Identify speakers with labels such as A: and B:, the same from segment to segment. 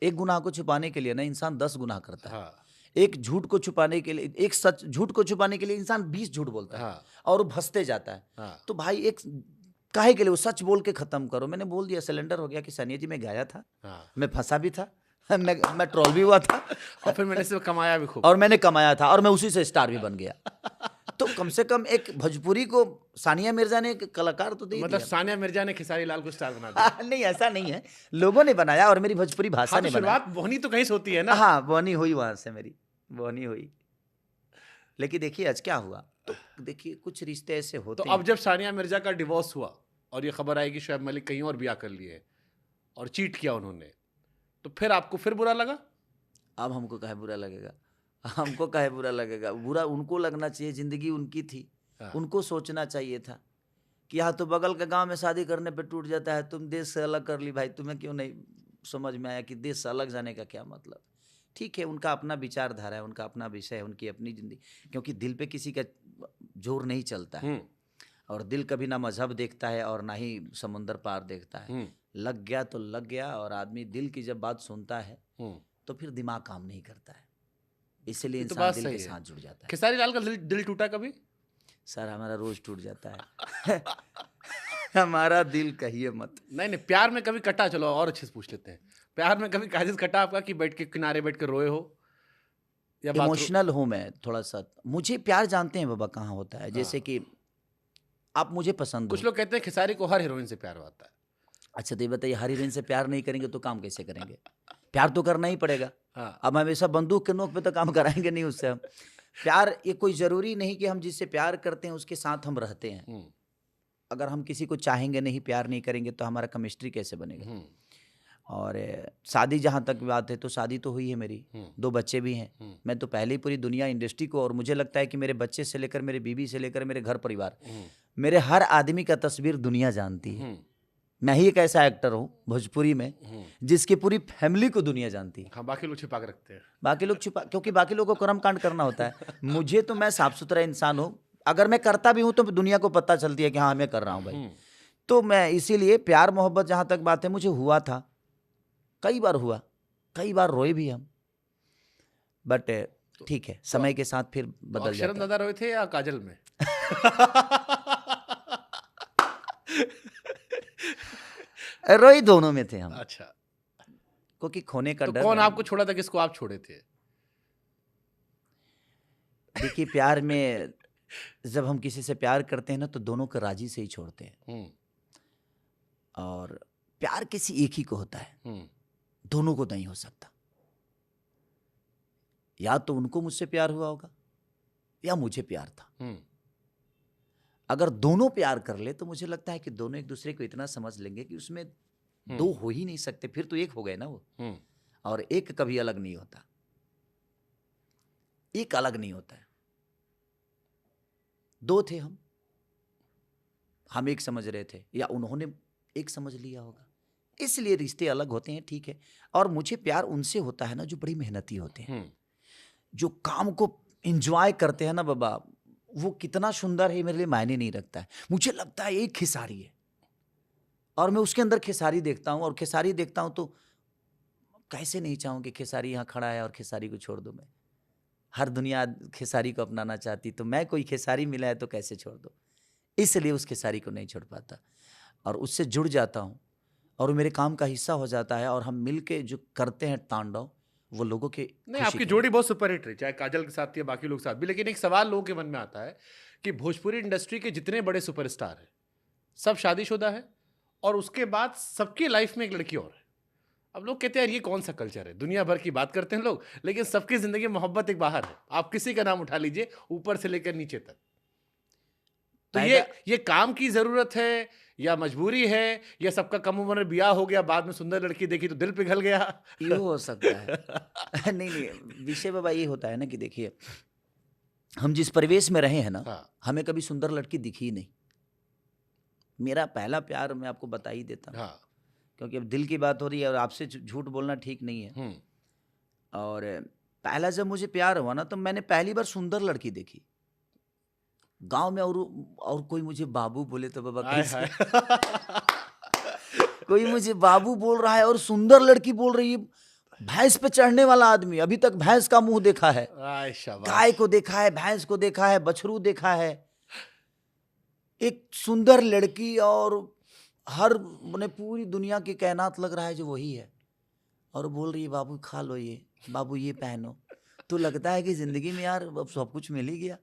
A: एक गुनाह को छुपाने के लिए ना इंसान 10 गुनाह करता है।
B: हाँ,
A: एक झूठ को छुपाने के लिए, एक सच झूठ को छुपाने के लिए इंसान 20 झूठ बोलता है
B: हाँ,
A: और वो फंसते जाता है।
B: हाँ,
A: तो भाई एक काहे के लिए वो सच बोल के खत्म करो। मैंने बोल दिया, सिलेंडर हो गया कि सनिया जी मैं गया था,
B: हाँ।
A: मैं फंसा भी था, मैं ट्रोल भी हुआ था
B: और फिर मैंने सिर्फ कमाया भी खूब।
A: और मैंने कमाया था और मैं उसी से स्टार भी बन गया। तो कम से कम एक भोजपुरी को सानिया मिर्जा ने एक कलाकार तो दे
B: मतलब
A: दिया।
B: सानिया मिर्जा ने खेसारी लाल को स्टार बना दिया।
A: नहीं, ऐसा नहीं है, लोगों ने बनाया और मेरी भोजपुरी भाषा
B: हाँ, तो
A: ने बनाया।
B: शुरुआत बोहनी तो कहीं से होती है ना।
A: हाँ, बोनी हुई वहां से, मेरी बोनी हुई। लेकिन देखिए आज क्या हुआ, तो देखिए कुछ रिश्ते ऐसे
B: तो
A: होते
B: अब
A: हैं।
B: जब सानिया मिर्जा का डिवोर्स हुआ और ये खबर आई कि शोएब मलिक कहीं और ब्याह कर लिए और चीट किया उन्होंने, तो फिर आपको फिर बुरा लगा?
A: अब हमको काहे बुरा लगेगा, हमको काहे बुरा लगेगा, बुरा उनको लगना चाहिए, जिंदगी उनकी थी,
B: हाँ।
A: उनको सोचना चाहिए था कि यहाँ तो बगल के गांव में शादी करने पे टूट जाता है, तुम देश से अलग कर ली भाई, तुम्हें क्यों नहीं समझ में आया कि देश से अलग जाने का क्या मतलब। ठीक है, उनका अपना विचारधारा है, उनका अपना विषय है, उनकी अपनी जिंदगी, क्योंकि दिल पे किसी का जोर नहीं चलता है और दिल कभी ना मजहब देखता है और ना ही समुंदर पार देखता है। लग गया तो लग गया, और आदमी दिल की जब बात सुनता है तो फिर दिमाग काम नहीं करता है, इसलिए
B: ये तो
A: इंसान
B: बात
A: दिल
B: सही
A: के
B: है।
A: साथ जुड़ जाता है।
B: खेसारी लाल का दिल टूटा कभी?
A: सर हमारा रोज टूट जाता है हमारा दिल कहिए मत।
B: नहीं, प्यार में कभी कटा? चलो और अच्छे से पूछ लेते हैं, प्यार में कभी काजिज कटा आपका कि बैठ के किनारे बैठ के रोए हो या बाथरूम?
A: इमोशनल हूँ मैं थोड़ा सा, मुझे प्यार जानते हैं बाबा कहाँ होता है। जैसे कि आप मुझे पसंद
B: कुछ
A: हो,
B: लोग कहते हैं खेसारी को हर हीरोइन से प्यार होता है।
A: अच्छा तो ये बताइए, हर हीरोइन से प्यार नहीं करेंगे तो काम कैसे करेंगे? प्यार तो करना ही पड़ेगा।
B: हाँ।
A: अब हमेशा बंदूक के नोक पे तो काम कराएंगे नहीं उससे हम। प्यार ये कोई जरूरी नहीं कि हम जिससे प्यार करते हैं उसके साथ हम रहते हैं। अगर हम किसी को चाहेंगे नहीं, प्यार नहीं करेंगे तो हमारा केमिस्ट्री कैसे बनेगा? और शादी जहाँ तक बात है तो शादी तो हुई है मेरी, 2 बच्चे भी हैं। मैं तो पहले ही पूरी दुनिया इंडस्ट्री को, और मुझे लगता है कि मेरे बच्चे से लेकर मेरे बीवी से लेकर मेरे घर परिवार, मेरे हर आदमी का तस्वीर दुनिया जानती है। मैं ही एक ऐसा एक्टर हूँ भोजपुरी में जिसकी पूरी फैमिली को दुनिया जानती है।
B: हाँ, बाकी लोग छिपा के रखते हैं।
A: बाकी लोग छिपा, क्योंकि बाकी लोगों को कर्म कांड करना होता है। मुझे तो, मैं साफ सुथरा इंसान हूँ, अगर मैं करता भी हूँ तो दुनिया को पता चलती है कि हाँ मैं कर रहा हूँ भाई। तो मैं इसीलिए प्यार मोहब्बत जहाँ तक बात है, मुझे हुआ था, कई बार हुआ, कई बार रोए भी हम, बट ठीक है, समय के साथ फिर बदल
B: अक्षरम
A: जाता
B: दादा रोए थे या काजल में?
A: है। रोए दोनों में थे हम,
B: अच्छा,
A: क्योंकि खोने का
B: तो
A: डर
B: कौन
A: है।
B: आपको छोड़ा था, किसको आप छोड़े थे?
A: देखिए प्यार में जब हम किसी से प्यार करते हैं ना तो दोनों को राजी से ही छोड़ते हैं, और प्यार किसी एक ही को होता है, दोनों को नहीं हो सकता। या तो उनको मुझसे प्यार हुआ होगा या मुझे प्यार था। अगर दोनों प्यार कर ले तो मुझे लगता है कि दोनों एक दूसरे को इतना समझ लेंगे कि उसमें दो हो ही नहीं सकते, फिर तो एक हो गए ना वो। और एक कभी अलग नहीं होता, एक अलग नहीं होता है। 2 थे हम एक समझ रहे थे या उन्होंने एक समझ लिया होगा, इसलिए रिश्ते अलग होते हैं, ठीक है। और मुझे प्यार उनसे होता है ना जो बड़ी मेहनती होते हैं, जो काम को एंजॉय करते हैं ना बाबा, वो कितना सुंदर है मेरे लिए मायने नहीं रखता है। मुझे लगता है एक खेसारी है और मैं उसके अंदर खेसारी देखता हूँ, और खेसारी देखता हूँ तो कैसे नहीं चाहूँ कि खेसारी यहाँ खड़ा है और खेसारी को छोड़ दूँ मैं। हर दुनिया खेसारी को अपनाना चाहती, तो मैं कोई खेसारी मिला है तो कैसे छोड़ दूँ, इसलिए उस खेसारी को नहीं छोड़ पाता और उससे जुड़ जाता हूँ और वो मेरे काम का हिस्सा हो जाता है, और हम मिल के जो करते हैं तांडव, वो लोगों के
B: नहीं, आपकी जोड़ी बहुत सुपरहिट रही, चाहे काजल के साथ या बाकी लोग के साथ भी। लेकिन एक सवाल लोगों के मन में आता है कि भोजपुरी इंडस्ट्री के जितने बड़े सुपरस्टार हैं सब शादीशुदा है और उसके बाद सबकी लाइफ में एक लड़की और है। अब लोग कहते हैं यार ये कौन सा कल्चर है, दुनिया भर की बात करते हैं लोग लेकिन सबकी जिंदगी में मोहब्बत एक बाहर है। आप किसी का नाम उठा लीजिए ऊपर से लेकर नीचे तक, तो ये काम की जरूरत है या मजबूरी है या सबका कम उम्र में ब्याह हो गया, बाद में सुंदर लड़की देखी तो दिल पिघल गया?
A: ये हो सकता है नहीं, विषय बाबा ये होता है ना कि देखिए हम जिस परिवेश में रहे हैं ना, हमें कभी सुंदर लड़की दिखी ही नहीं। मेरा पहला प्यार मैं आपको बता ही देता हूँ, क्योंकि अब दिल की बात हो रही है और आपसे झूठ बोलना ठीक नहीं है। और पहला जब मुझे प्यार हुआ ना तो मैंने पहली बार सुंदर लड़की देखी गांव में, और कोई मुझे बाबू बोले तो बाबा कैसे कोई मुझे बाबू बोल रहा है और सुंदर लड़की बोल रही है। भैंस पे चढ़ने वाला आदमी, अभी तक भैंस का मुंह देखा है,
B: आय शाबाश।
A: गाय को देखा है, भैंस को देखा है, बछरू देखा है। एक सुंदर लड़की और हर ने पूरी दुनिया की कायनात लग रहा है जो वही है, और बोल रही है बाबू खा लो ये, बाबू ये पहनो। तो लगता है कि जिंदगी में यार अब सब कुछ मिल ही गया।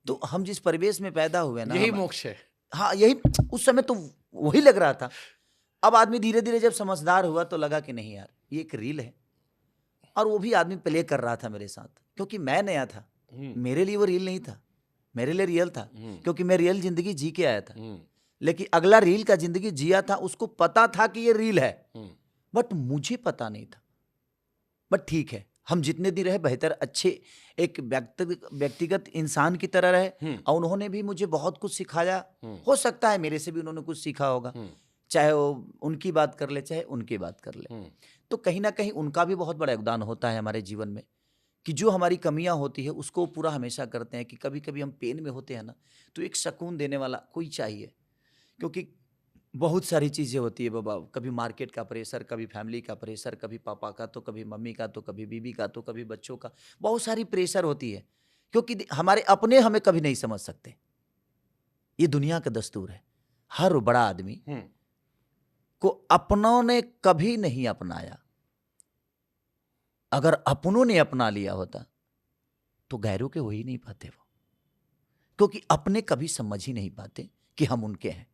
A: तो हम जिस परिवेश में पैदा हुए ना,
B: यही मोक्ष है।
A: हाँ यही, उस समय तो वही लग रहा था। अब आदमी धीरे धीरे जब समझदार हुआ तो लगा कि नहीं यार ये एक रील है, और वो भी आदमी प्ले कर रहा था मेरे साथ, क्योंकि मैं नया था। मेरे लिए वो रील नहीं था, मेरे लिए रियल था, क्योंकि मैं रियल जिंदगी जी के आया था। लेकिन अगला रील का जिंदगी जिया था, उसको पता था कि ये रील है, बट मुझे पता नहीं था। बट ठीक है, हम जितने दिन रहे बेहतर, अच्छे एक व्यक्तिगत इंसान की तरह रहे, और उन्होंने भी मुझे बहुत कुछ सिखाया। हो सकता है मेरे से भी उन्होंने कुछ सीखा होगा, चाहे वो उनकी बात कर ले चाहे उनकी बात कर ले। तो कहीं ना कहीं उनका भी बहुत बड़ा योगदान होता है हमारे जीवन में, कि जो हमारी कमियां होती है उसको पूरा हमेशा करते हैं। कि कभी कभी हम पेन में होते हैं ना, तो एक सुकून देने वाला कोई चाहिए, क्योंकि बहुत सारी चीज़ें होती है बाबा। कभी मार्केट का प्रेशर, कभी फैमिली का प्रेशर, कभी पापा का, तो कभी मम्मी का, तो कभी बीवी का, तो कभी बच्चों का। बहुत सारी प्रेशर होती है, क्योंकि हमारे अपने हमें कभी नहीं समझ सकते। ये दुनिया का दस्तूर है। हर बड़ा आदमी को अपनों ने कभी नहीं अपनाया। अगर अपनों ने अपना लिया होता तो गैरों के हो ही नहीं पाते वो, क्योंकि अपने कभी समझ ही नहीं पाते कि हम उनके हैं।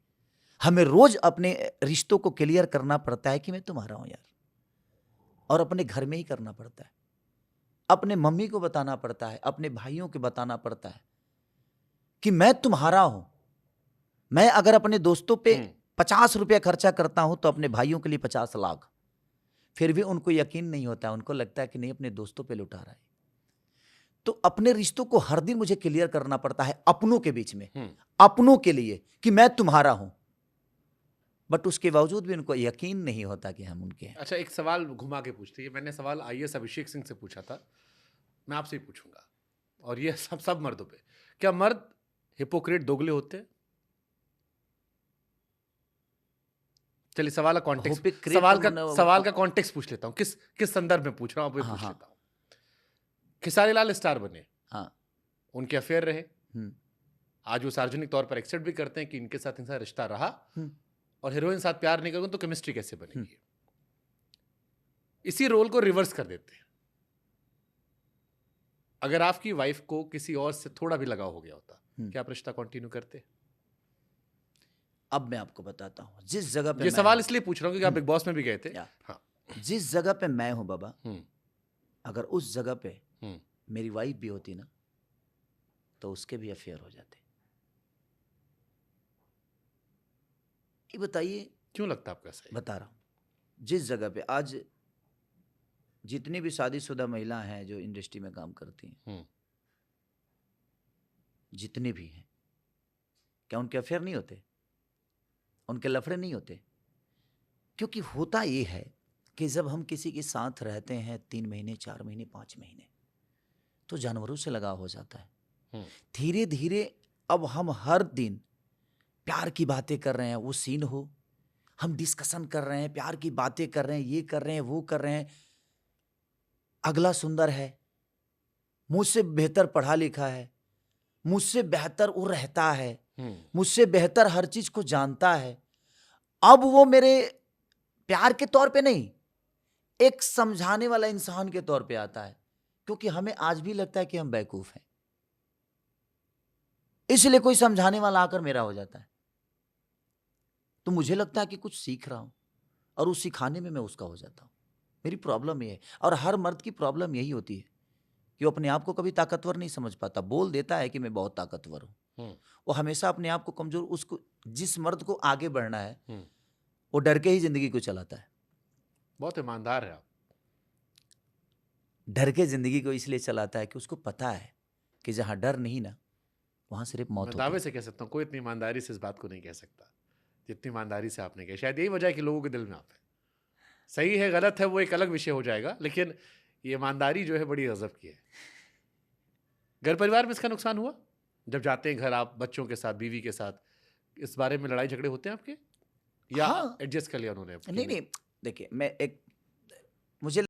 A: हमें रोज अपने रिश्तों को क्लियर करना पड़ता है कि मैं तुम्हारा हूं यार, और अपने घर में ही करना पड़ता है। अपने मम्मी को बताना पड़ता है, अपने भाइयों को बताना पड़ता है कि मैं तुम्हारा हूं। मैं अगर अपने दोस्तों पे 50 रुपया खर्चा करता हूं तो अपने भाइयों के लिए 50 लाख, फिर भी उनको यकीन नहीं होता। उनको लगता है कि नहीं, अपने दोस्तों पे लुटा रहा है। तो अपने रिश्तों को हर दिन मुझे क्लियर करना पड़ता है अपनों के बीच में, अपनों के लिए, कि मैं तुम्हारा हूं। बट उसके बावजूद भी उनको यकीन नहीं होता कि हम उनके हैं।
B: अच्छा, एक सवाल घुमा के पूछते हैं। मैंने सवाल आईएएस अभिषेक सिंह से पूछा था, मैं आपसे ही पूछूंगा, और ये सब मर्दों पे। क्या मर्द हिपोक्रेट, दोगले होते हैं? चलिए सवाल का कॉन्टेक्स्ट पूछ लेता हूँ। किस संदर्भ में पूछ रहा हूँ, पूछ लेता हूँ। खेसारी लाल स्टार बने, उनके अफेयर रहे, आज वो सार्वजनिक तौर पर एक्सेप्ट भी करते हैं कि इनके साथ इनका रिश्ता रहा, और हीरोइन साथ प्यार नहीं करूंगा तो केमिस्ट्री कैसे बनेगी। इसी रोल को रिवर्स कर देते हैं। अगर आपकी वाइफ को किसी और से थोड़ा भी लगाव हो गया होता, क्या आप रिश्ता कंटिन्यू करते?
A: अब मैं आपको बताता हूं, जिस जगह पे
B: ये सवाल इसलिए पूछ रहा हूं क्योंकि आप बिग बॉस में भी गए थे।
A: हाँ, जिस जगह पे मैं हूं बाबा, अगर उस जगह पे मेरी वाइफ भी होती ना, तो उसके भी अफेयर हो जाते। ये बताइए
B: क्यों लगता आपका सही?
A: बता रहा हूं, जिस जगह पे आज जितनी भी शादीशुदा महिला हैं जो इंडस्ट्री में काम करती हैं, जितने भी हैं, क्या उनके अफेयर नहीं होते? उनके लफड़े नहीं होते? क्योंकि होता ये है कि जब हम किसी के साथ रहते हैं 3 महीने, 4 महीने, 5 महीने, तो जानवरों से लगाव हो जाता है। धीरे धीरे अब हम हर दिन प्यार की बातें कर रहे हैं, वो सीन हो, हम डिस्कशन कर रहे हैं, प्यार की बातें कर रहे हैं, ये कर रहे हैं, वो कर रहे हैं। अगला सुंदर है, मुझसे बेहतर पढ़ा लिखा है, मुझसे बेहतर वो रहता है, मुझसे बेहतर हर चीज को जानता है। अब वो मेरे प्यार के तौर पे नहीं, एक समझाने वाला इंसान के तौर पे आता है, क्योंकि हमें आज भी लगता है कि हम बेवकूफ हैं, इसलिए कोई समझाने वाला आकर मेरा हो जाता है, तो मुझे लगता है कि कुछ सीख रहा हूं, और उस सिखाने में मैं उसका हो जाता हूं। मेरी प्रॉब्लम ये है, और हर मर्द की प्रॉब्लम यही होती है कि वो अपने आप को कभी ताकतवर नहीं समझ पाता। बोल देता है कि मैं बहुत ताकतवर हूं, वो हमेशा अपने आप को कमजोर। उसको जिस मर्द को आगे बढ़ना है, वो डर के ही जिंदगी को चलाता है।
B: बहुत ईमानदार है आप।
A: डर के जिंदगी को इसलिए चलाता है कि उसको पता है कि जहां डर नहीं ना, वहां सिर्फ मौत होती है।
B: दावे से कह सकता हूं, कोई इतनी ईमानदारी से इस बात को नहीं कह सकता जितनी ईमानदारी से आपने कहा। शायद यही वजह है कि लोगों के दिल में आप है। सही है गलत है वो एक अलग विषय हो जाएगा, लेकिन ये ईमानदारी जो है बड़ी गजब की है। घर परिवार में इसका नुकसान हुआ? जब जाते हैं घर आप बच्चों के साथ, बीवी के साथ, इस बारे में लड़ाई झगड़े होते हैं आपके? या
A: हाँ।
B: एडजस्ट कर लिया उन्होंने?
A: नहीं नहीं, देखिए मैं एक मुझे